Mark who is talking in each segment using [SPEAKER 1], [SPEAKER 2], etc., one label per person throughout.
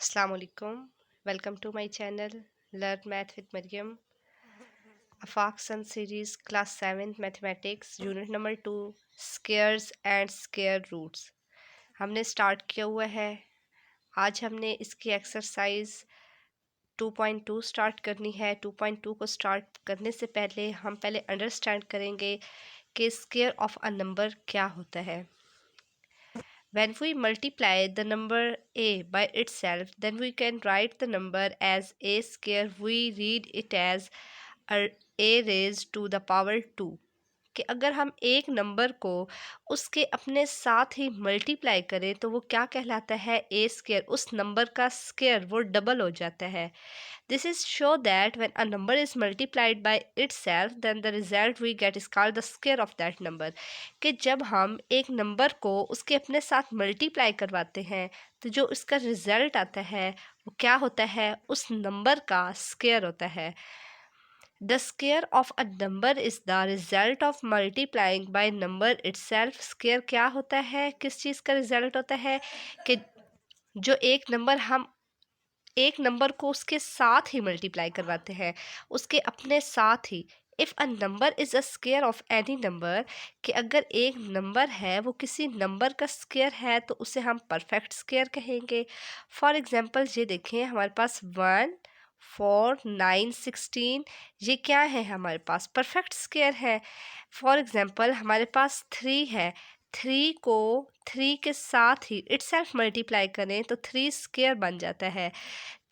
[SPEAKER 1] Assalamu alaikum. Welcome to my channel Learn Math with Maryam. Afaqsan series class 7th mathematics unit number 2 squares and square roots हमने start किया हुआ है। आज हमने इसकी exercise 2.2 start करनी है। 2.2 को स्टार्ट करने से पहले हम पहले अंडरस्टैंड करेंगे कि स्क्वायर ऑफ अ नंबर क्या होता है। When we multiply the number a by itself, then we can write the number as a square. We read it as a raised to the power 2. कि अगर हम एक number को उसके अपने साथ ही मल्टीप्लाई करें तो वो क्या कहलाता है, ए स्क्वायर। उस नंबर का स्क्वायर वो डबल हो जाता है। This is show that when a number is multiplied by itself then the result we get is called the square of that number. कि जब हम एक नंबर को उसके अपने साथ मल्टीप्लाई करवाते हैं तो जो उसका रिजल्ट आता है वो क्या होता है, उस नंबर का स्क्वायर होता है। The square of a number is the result of multiplying by number itself. Square क्या होता है, किस चीज़ का रिजल्ट होता है कि जो एक नंबर को उसके साथ ही मल्टीप्लाई करवाते हैं, उसके अपने साथ ही। If a number is a square of any number, कि अगर एक नंबर है वो किसी नंबर का स्क्वायर है तो उसे हम परफेक्ट स्क्वायर कहेंगे। फॉर एग्जांपल ये देखें, हमारे पास 1 4 9 16 ये क्या है, हमारे पास परफेक्ट स्क्वायर है। फॉर एग्जांपल हमारे पास 3 है, 3 को 3 के साथ ही इटसेल्फ मल्टीप्लाई करें तो 3 स्क्वायर बन जाता है।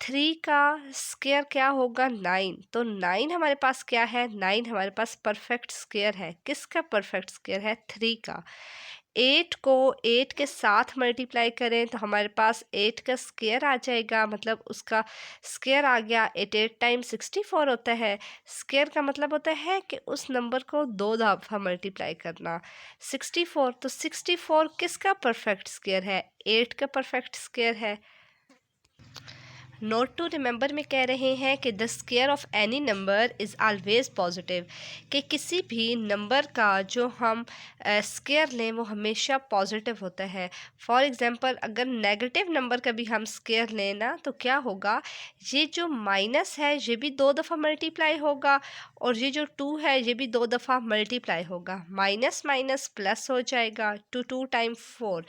[SPEAKER 1] 3 का स्क्वायर क्या होगा, 9। तो 9 हमारे पास क्या है, 9 हमारे पास परफेक्ट स्क्वायर है। किसका परफेक्ट स्क्वायर है, 3 का। 8 को 8 के साथ मल्टीप्लाई करें तो हमारे पास 8 का स्क्वायर आ जाएगा, मतलब उसका स्क्वायर आ गया। 8 8 टाइम्स 64 होता है। स्क्वायर का मतलब होता है कि उस नंबर को 2 दफ़ा मल्टीप्लाई करना। 64, तो 64 किसका परफेक्ट स्क्वायर है, 8 का परफेक्ट स्क्वायर है। नोट टू रिमेंबर में कह रहे हैं कि the square of any number is always positive, कि किसी भी नंबर का जो हम स्क्वायर लें वो हमेशा पॉजिटिव होता है। फॉर एग्जांपल अगर नेगेटिव नंबर का भी हम स्क्वायर लें ना तो क्या होगा, ये जो माइनस है ये भी 2 दफ़ा मल्टीप्लाई होगा और ये जो 2 है ये भी 2 दफ़ा मल्टीप्लाई होगा। माइनस माइनस प्लस हो जाएगा, 2 2 टाइम 4,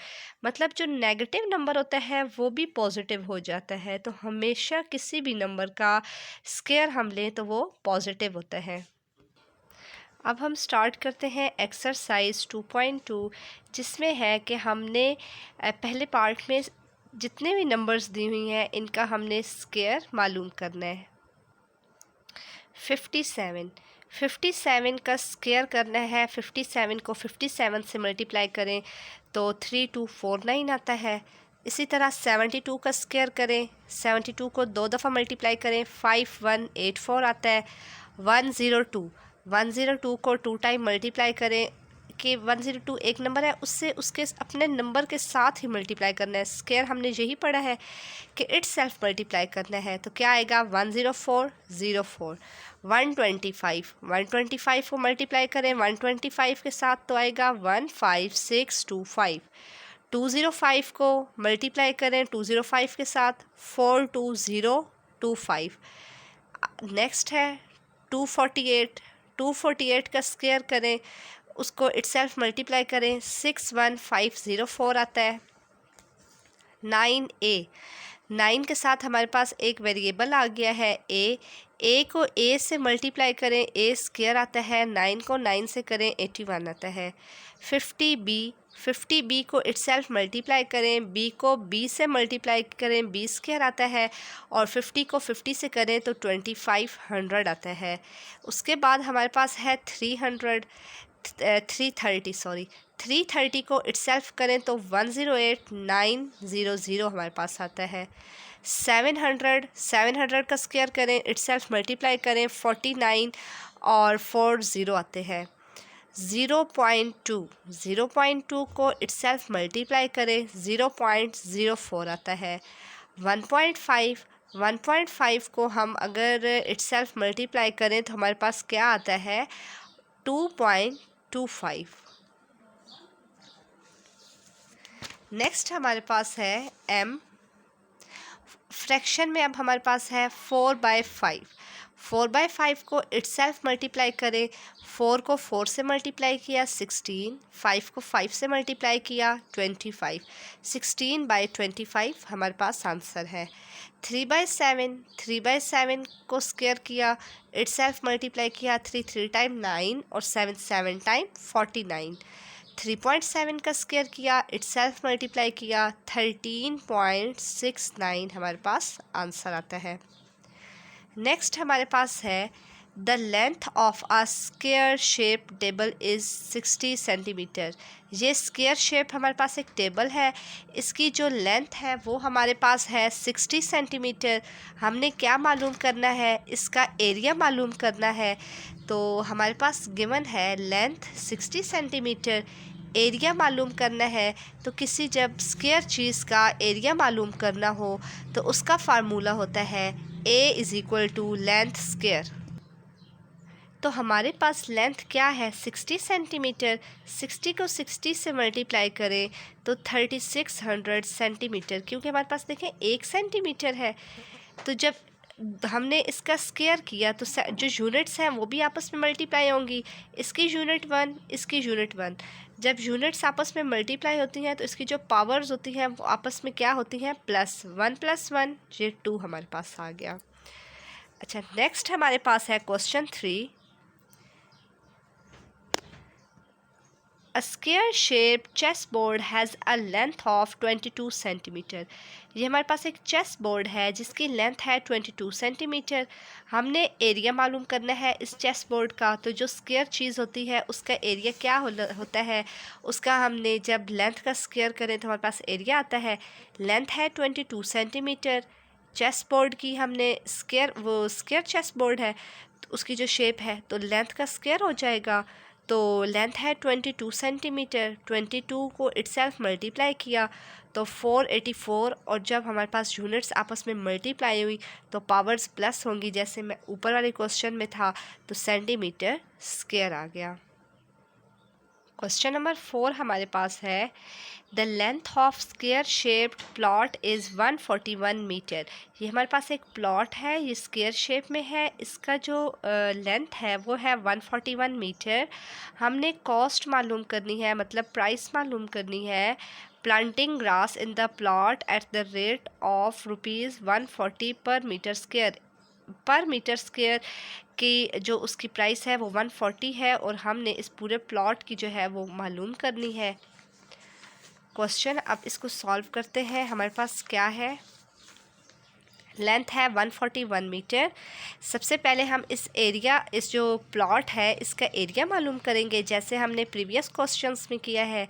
[SPEAKER 1] मतलब जो नेगेटिव नंबर होता है वो भी पॉजिटिव हो जाता है। तो हमेशा किसी भी नंबर का स्क्वायर हम लें तो वो पॉजिटिव होता है। अब हम स्टार्ट करते हैं एक्सरसाइज 2.2, जिसमें है कि हमने पहले पार्ट में जितने भी नंबर्स दी हुई हैं इनका हमने स्क्वायर मालूम करना है। 57 का स्क्वायर करना है। 57 को 57 से मल्टीप्लाई करें तो 3249 आता है। इसी तरह 72 का स्क्वायर करें, 72 को 2 दफ़ा मल्टीप्लाई करें, 5184 आता है। 102 को 2 टाइम मल्टीप्लाई करें कि 102 एक नंबर है, उससे उसके अपने नंबर के साथ ही मल्टीप्लाई करना है। स्क्वायर हमने यही पढ़ा है कि इट सेल्फ मल्टीप्लाई करना है, तो क्या आएगा 10404। 125 को मल्टीप्लाई करें 125 के साथ तो आएगा 15625। 205 को मल्टीप्लाई करें 205 के साथ 42025। नेक्स्ट है 248 का स्क्वायर करें, उसको इटसेल्फ मल्टीप्लाई करें 61504 आता है। 9 के साथ हमारे पास एक वेरिएबल आ गया है ए को ए से मल्टीप्लाई करें, ए स्क्वायर आता है। 9 को 9 से करें 81 आता है। 50 को इटसेल्फ मल्टीप्लाई करें, बी को बी से मल्टीप्लाई करें, बी स्क्वायर आता है। और 50 को 50 से करें तो 2500 आता है। उसके बाद हमारे पास है 330 को इटसेल्फ करें तो 108900 हमारे पास आता है। 700 का स्क्वायर करें, इटसेल्फ मल्टीप्लाई करें 49 और 40 आते हैं। 0.2 को इटसेल्फ मल्टीप्लाई करें 0.04 आता है। 1.5 को हम अगर इटसेल्फ मल्टीप्लाई करें तो हमारे पास क्या आता है, 2.25। नेक्स्ट हमारे पास है m। फ्रैक्शन में अब हमारे पास है 4/5। 4/5 को इटसेल्फ मल्टीप्लाई करें। 4 को 4 से मल्टीप्लाई किया 16, 5 को 5 से मल्टीप्लाई किया 25, 16/25 हमारे पास आंसर है। 3/7, 3/7 को स्क्वायर किया, इटसेल्फ मल्टीप्लाई किया 3 3 टाइम 9 और 7 7 टाइम 49। 3.7 का स्क्वायर किया, इटसेल्फ मल्टीप्लाई किया 13.69 हमारे पास आंसर आता है। नेक्स्ट हमारे पास है the length of a square shape table is 60 centimetre. ये स्क्वायर शेप हमारे पास एक टेबल है, इसकी जो लेंथ है वो हमारे पास है 60 सेंटीमीटर। हमने क्या मालूम करना है, इसका एरिया मालूम करना है। तो हमारे पास गिवन है लेंथ 60 सेंटीमीटर, एरिया मालूम करना है। तो किसी जब स्क्वायर चीज़ का एरिया मालूम करना हो तो उसका फार्मूला होता है A is equal to length square. तो हमारे पास लेंथ क्या है 60 सेंटीमीटर। 60 को 60 से मल्टीप्लाई करें तो 3600 सेंटीमीटर, क्योंकि हमारे पास देखें 1 सेंटीमीटर है। तो जब हमने इसका स्क्वायर किया तो जो यूनिट्स हैं वो भी आपस में मल्टीप्लाई होंगी। इसकी यूनिट 1, इसकी यूनिट 1। जब यूनिट्स आपस में मल्टीप्लाई होती हैं तो इसकी जो पावर्स होती हैं वो आपस में क्या होती हैं, +1 + 1, ये 2 हमारे पास आ गया। अच्छा, नेक्स्ट हमारे पास है question 3। A square shaped chessboard has a length of 22 centimetre. ये हमारे पास एक चेस बोर्ड है जिसकी लेंथ है 22 सेंटीमीटर। हमने एरिया मालूम करना है इस चेस बोर्ड का। तो जो स्क्वायर चीज़ होती है उसका एरिया क्या होता है, उसका हमने जब लेंथ का स्क्वायर करें तो हमारे पास एरिया आता है। लेंथ है 22 सेंटीमीटर, चेस बोर्ड की हमने स्क्वायर चेस बोर्ड है तो उसकी जो शेप है तो लेंथ का स्क्वायर हो जाएगा। तो लेंथ है 22 सेंटीमीटर, 22 को इटसेल्फ मल्टीप्लाई किया तो 484, और जब हमारे पास यूनिट्स आपस में मल्टीप्लाई हुई तो पावर्स प्लस होंगी, जैसे मैं ऊपर वाले क्वेश्चन में था, तो सेंटीमीटर स्क्वायर आ गया। क्वेश्चन नंबर 4 हमारे पास है the length of square shaped plot is 141 metre. ये हमारे पास एक प्लॉट है, ये स्क्वायर शेप में है, इसका जो लेंथ है वो है 141 मीटर। हमने कॉस्ट मालूम करनी है, मतलब प्राइस मालूम करनी है। Planting grass in the plot at the rate of ₹140 पर मीटर स्क्वायर। पर मीटर स्क्वायर की जो उसकी प्राइस है वो 140 है, और हमने इस पूरे प्लॉट की जो है वो मालूम करनी है। क्वेश्चन, अब इसको सॉल्व करते हैं। हमारे पास क्या है, लेंथ है 141 मीटर। सबसे पहले हम इस जो प्लॉट है इसका एरिया मालूम करेंगे, जैसे हमने प्रीवियस क्वेश्चंस में किया है।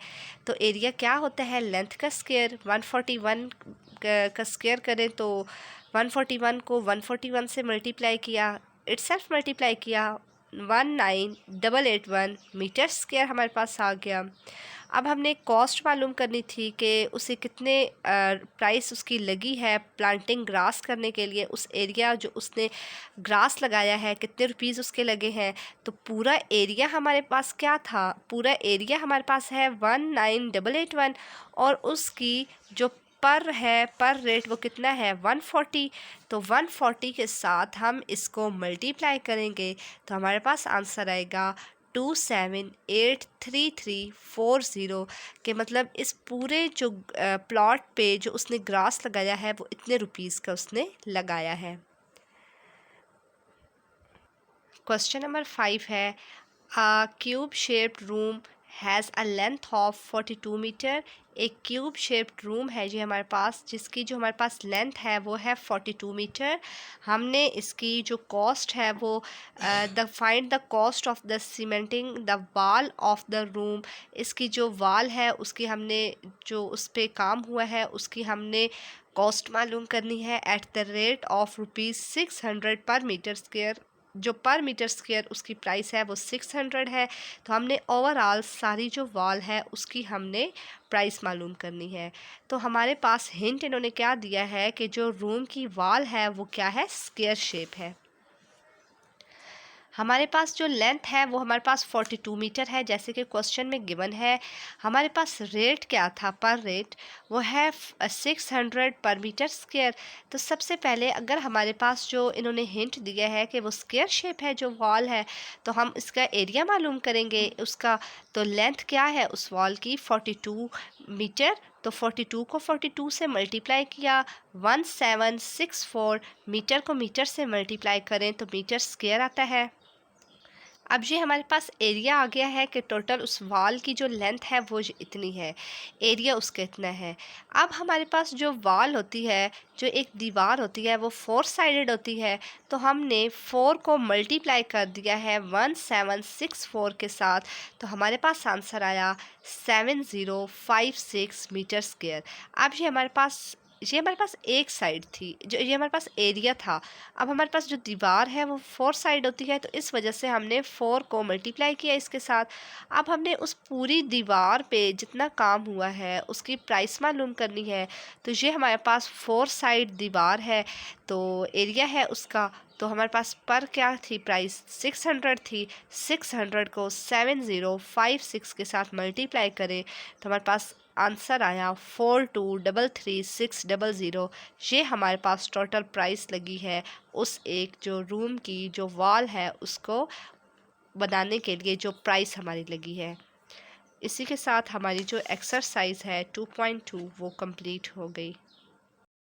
[SPEAKER 1] तो एरिया क्या होता है, लेंथ का स्क्वायर। 141 का स्क्वायर करें तो 141 को 141 से मल्टीप्लाई किया, इटसेल्फ मल्टीप्लाई किया, 19881 मीटर स्क्वायर हमारे पास आ गया। अब हमने कॉस्ट मालूम करनी थी कि उसे कितने प्राइस उसकी लगी है प्लांटिंग ग्रास करने के लिए, उस एरिया जो उसने ग्रास लगाया है कितने रुपीज़ उसके लगे हैं। तो पूरा एरिया हमारे पास क्या था, पूरा एरिया हमारे पास है 19881, और उसकी जो पर रेट वो कितना है 140। तो 140 के साथ हम इसको मल्टीप्लाई करेंगे तो हमारे पास आंसर आएगा 278340, के मतलब इस पूरे जो प्लॉट पे जो उसने ग्रास लगाया है वो इतने रुपीज़ का उसने लगाया है। क्वेश्चन नंबर 5 है a cube shaped room has a length of 42 metre. एक क्यूब शेप्ड रूम है जी हमारे पास, जिसकी जो हमारे पास लेंथ है वो है 42 मीटर। हमने इसकी जो कॉस्ट है वो find the cost of the cementing the wall of the room. इसकी जो वॉल है उसकी हमने जो उस पर काम हुआ है उसकी हमने कॉस्ट मालूम करनी है एट द रेट ऑफ ₹600 पर मीटर स्क्वायर। जो पर मीटर स्क्वायर उसकी प्राइस है वो 600 है। तो हमने ओवरऑल सारी जो वॉल है उसकी हमने प्राइस मालूम करनी है। तो हमारे पास हिंट इन्होंने क्या दिया है कि जो रूम की वॉल है वो क्या है, स्क्वायर शेप है। हमारे पास जो लेंथ है वो हमारे पास 42 मीटर है, जैसे कि क्वेश्चन में गिवन है। हमारे पास रेट क्या था, पर रेट वो है 600 पर मीटर स्क्वायर। तो सबसे पहले अगर हमारे पास जो इन्होंने हिंट दिया है कि वो स्क्वायर शेप है जो वॉल है, तो हम इसका एरिया मालूम करेंगे उसका। तो लेंथ क्या है उस वॉल की, 42 मीटर। तो 42 को 42 से मल्टीप्लाई किया, 1764। मीटर को मीटर से मल्टीप्लाई करें तो मीटर स्क्वायर आता है। अब ये हमारे पास एरिया आ गया है कि टोटल उस वॉल की जो लेंथ है वो इतनी है, एरिया उसका इतना है। अब हमारे पास जो वॉल होती है, जो एक दीवार होती है, वो 4 साइडेड होती है। तो हमने 4 को मल्टीप्लाई कर दिया है 1764 के साथ, तो हमारे पास आंसर आया 7056 मीटर स्क्वायर। अब ये हमारे पास एक साइड थी, जो ये हमारे पास एरिया था। अब हमारे पास जो दीवार है वो 4 साइड होती है, तो इस वजह से हमने 4 को मल्टीप्लाई किया इसके साथ। अब हमने उस पूरी दीवार पे जितना काम हुआ है उसकी प्राइस मालूम करनी है। तो ये हमारे पास 4 साइड दीवार है, तो एरिया है उसका। तो हमारे पास पर क्या थी प्राइस, 600 थी। 600 को 7056 के साथ मल्टीप्लाई करें तो हमारे पास आंसर आया 42333600। ये हमारे पास टोटल प्राइस लगी है उस एक जो रूम की जो वॉल है उसको बनाने के लिए, जो प्राइस हमारी लगी है। इसी के साथ हमारी जो एक्सरसाइज है 2.2 वो कंप्लीट हो गई।